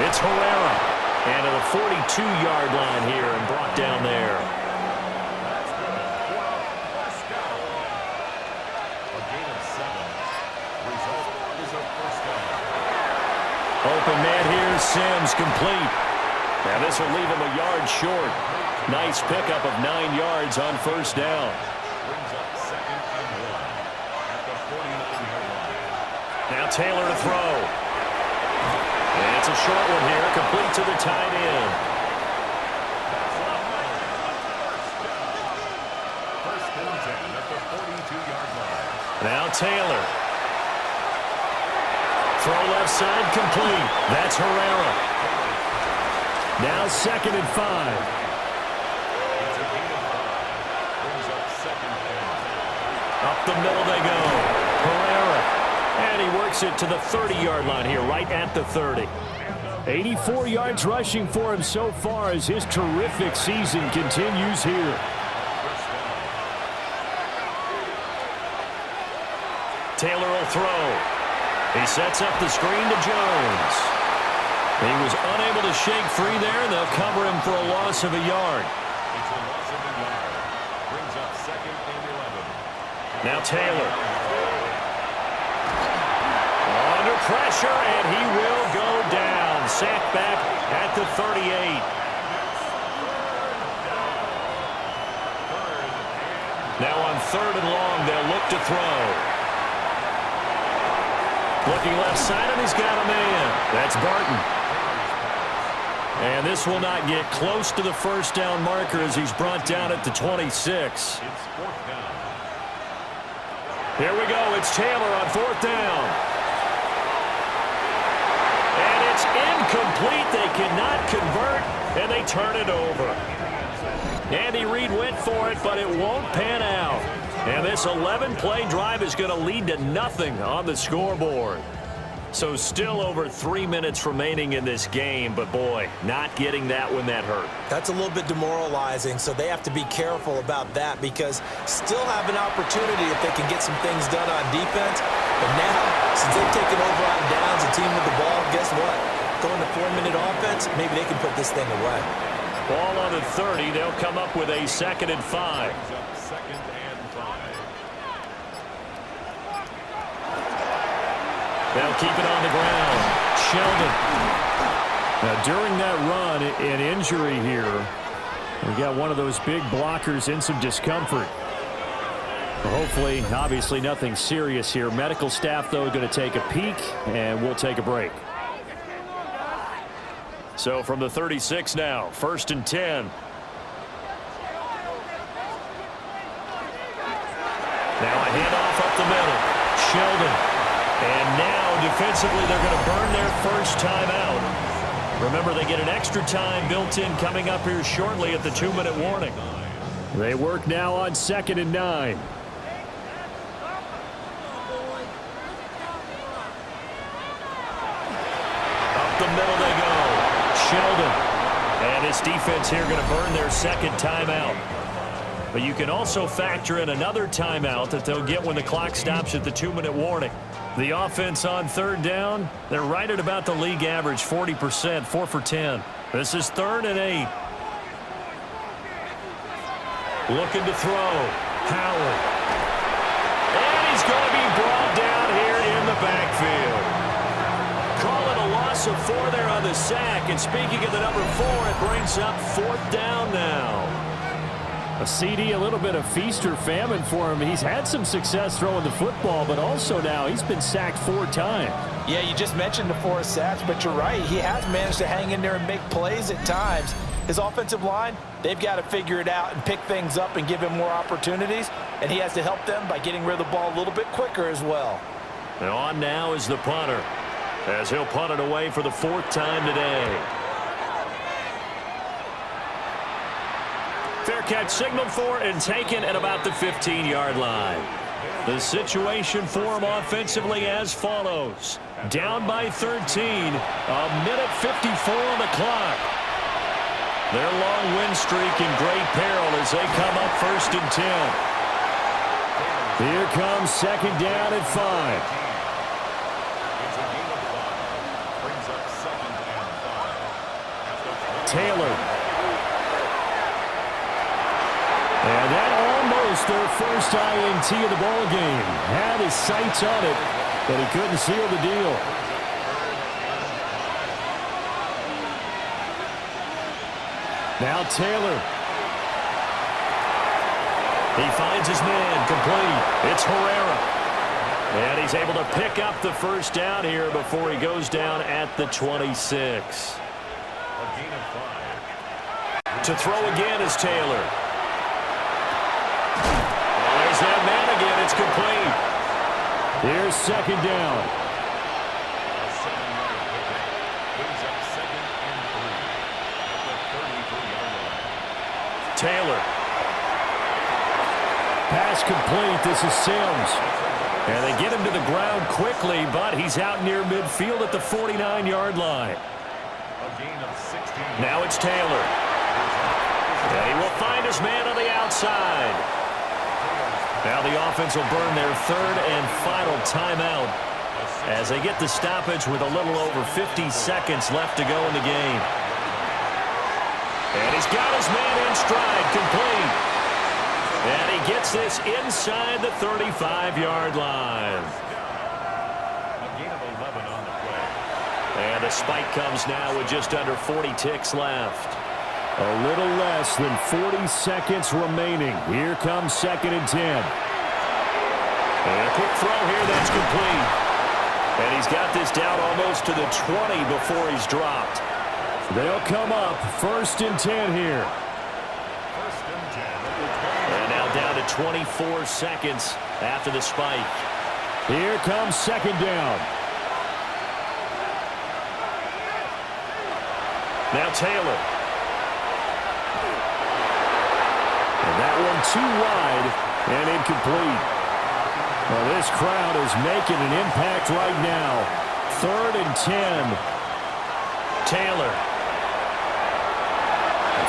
B: It's Herrera. And to the 42-yard line here and brought down there. Open man here, Sims complete. Now this will leave him a yard short. Nice pickup of 9 yards on first down.
D: Brings up second and 1 at the 49-yard line.
B: Now Taylor to throw. And it's a short one here, complete to the tight end.
D: First and 10 at the 42-yard line.
B: Now Taylor. Throw left side complete. That's Herrera. Now second and 5. Up the middle they go. Herrera. And he works it to the 30-yard line here, right at the 30. 84 yards rushing for him so far as his terrific season continues here. Taylor will throw. He sets up the screen to Jones. He was unable to shake free there, and they'll cover him for a loss of a yard.
D: It's a loss of a yard. Brings up second and 11.
B: Now Taylor. Under pressure, and he will go down. Sacked back at the 38. Now on third and long, they'll look to throw. Looking left side, and he's got a man. That's Barton. And this will not get close to the first down marker as he's brought down at the 26.
D: It's fourth down.
B: Here we go. It's Taylor on fourth down. And it's incomplete. They cannot convert, and they turn it over. Andy Reid went for it, but it won't pan out. And this 11-play drive is going to lead to nothing on the scoreboard. So still over 3 minutes remaining in this game, but boy, not getting that when that hurt.
C: That's a little bit demoralizing, so they have to be careful about that because still have an opportunity if they can get some things done on defense. But now, since they've taken over on downs, a team with the ball, guess what? Going to 4-minute offense, maybe they can put this thing away.
B: Ball on the 30. They'll come up with a 2nd and 5.
D: Brings up second and 5.
B: They'll keep it on the ground. Sheldon. Now, during that run, an injury here. We got one of those big blockers in some discomfort. Hopefully, obviously, nothing serious here. Medical staff, though, going to take a peek, and we'll take a break. So from the 36 now, 1st and 10. Now a handoff up the middle. Sheldon. And now, defensively, they're going to burn their first timeout. Remember, they get an extra time built in coming up here shortly at the 2-minute warning. They work now on 2nd and 9. Up the middle they go. Sheldon. And his defense here going to burn their 2nd timeout. But you can also factor in another timeout that they'll get when the clock stops at the 2-minute warning. The offense on 3rd down, they're right at about the league average, 40%, 4 for 10. This is 3rd and 8. Looking to throw. Howard. And he's going to be brought down here in the backfield. Call it a loss of 4 there on the sack. And speaking of the number 4, it brings up 4th down now. A CD, a little bit of feast or famine for him. He's had some success throwing the football, but also now he's been sacked 4 times.
C: Yeah, you just mentioned the 4 sacks, but you're right. He has managed to hang in there and make plays at times. His offensive line, they've got to figure it out and pick things up and give him more opportunities, and he has to help them by getting rid of the ball a little bit quicker as well.
B: And on now is the punter, as he'll punt it away for the 4th time today. Fair catch signaled for and taken at about the 15-yard line. The situation for him offensively as follows. Down by 13, a minute 54 on the clock. Their long win streak in great peril as they come up 1st and 10. Here comes 2nd down at 5. Taylor. And that almost their first INT of the ball game. Had his sights on it, but he couldn't seal the deal. Now Taylor. He finds his man, complete. It's Herrera. And he's able to pick up the first down here before he goes down at the 26.
D: A gain of 5.
B: To throw again is Taylor. There's that man again. It's complete. Here's second down.
D: A 7-yard pickup. Brings up 2nd and 3 at the 33-yard line.
B: Taylor. Pass complete. This is Sims. And they get him to the ground quickly, but he's out near midfield at the 49-yard line.
D: A gain of 16.
B: Now it's Taylor. And he will find his man on the outside. Now the offense will burn their third and final timeout as they get the stoppage with a little over 50 seconds left to go in the game. And he's got his man in stride, complete. And he gets this inside the 35-yard line.
D: A gain of 11 on the play.
B: And the spike comes now with just under 40 ticks left. A little less than 40 seconds remaining. Here comes 2nd and 10. And a quick throw here, that's complete. And he's got this down almost to the 20 before he's dropped. They'll come up 1st and 10 here.
D: 1st and 10.
B: And now down to 24 seconds after the spike. Here comes 2nd down. Now Taylor. And that one too wide and incomplete. Well, this crowd is making an impact right now. 3rd and 10. Taylor.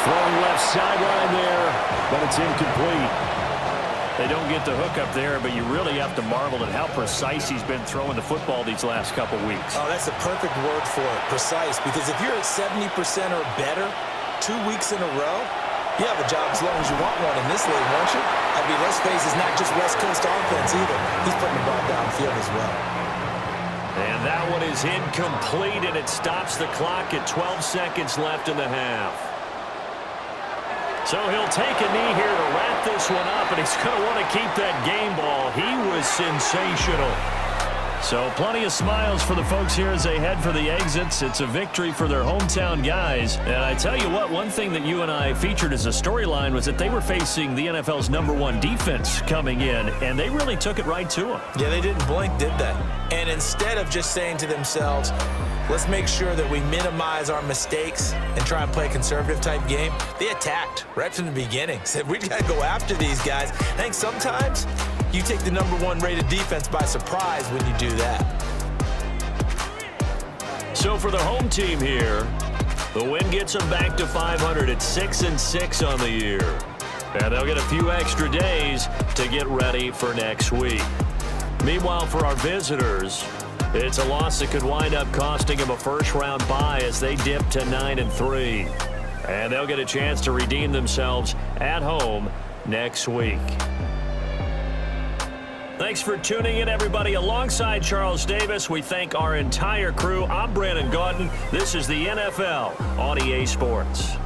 B: Throwing left sideline there, but it's incomplete. They don't get the hook up there, but you really have to marvel at how precise he's been throwing the football these last couple weeks.
C: Oh, that's a perfect word for it, precise, because if you're at 70% or better 2 weeks in a row, you have a job as long as you want one in this league, won't you? I mean, let's face it, it's not just West Coast offense either. He's putting the ball downfield as well.
B: And that one is incomplete, and it stops the clock at 12 seconds left in the half. So he'll take a knee here to wrap this one up, and he's going to want to keep that game ball. He was sensational. So plenty of smiles for the folks here as they head for the exits. It's a victory for their hometown guys. And I tell you what, one thing that you and I featured as a storyline was that they were facing the NFL's #1 defense coming in, and they really took it right to them.
C: Yeah, they didn't blink, did they? And instead of just saying to themselves, let's make sure that we minimize our mistakes and try and play a conservative-type game, they attacked right from the beginning. Said, we got to go after these guys. I think sometimes you take the #1 rated defense by surprise when you do that.
B: So for the home team here, the win gets them back to 500 at 6-6 on the year. And they'll get a few extra days to get ready for next week. Meanwhile, for our visitors, it's a loss that could wind up costing them a first-round bye as they dip to 9-3. And they'll get a chance to redeem themselves at home next week. Thanks for tuning in, everybody. Alongside Charles Davis, we thank our entire crew. I'm Brandon Gaudin. This is the NFL on EA Sports.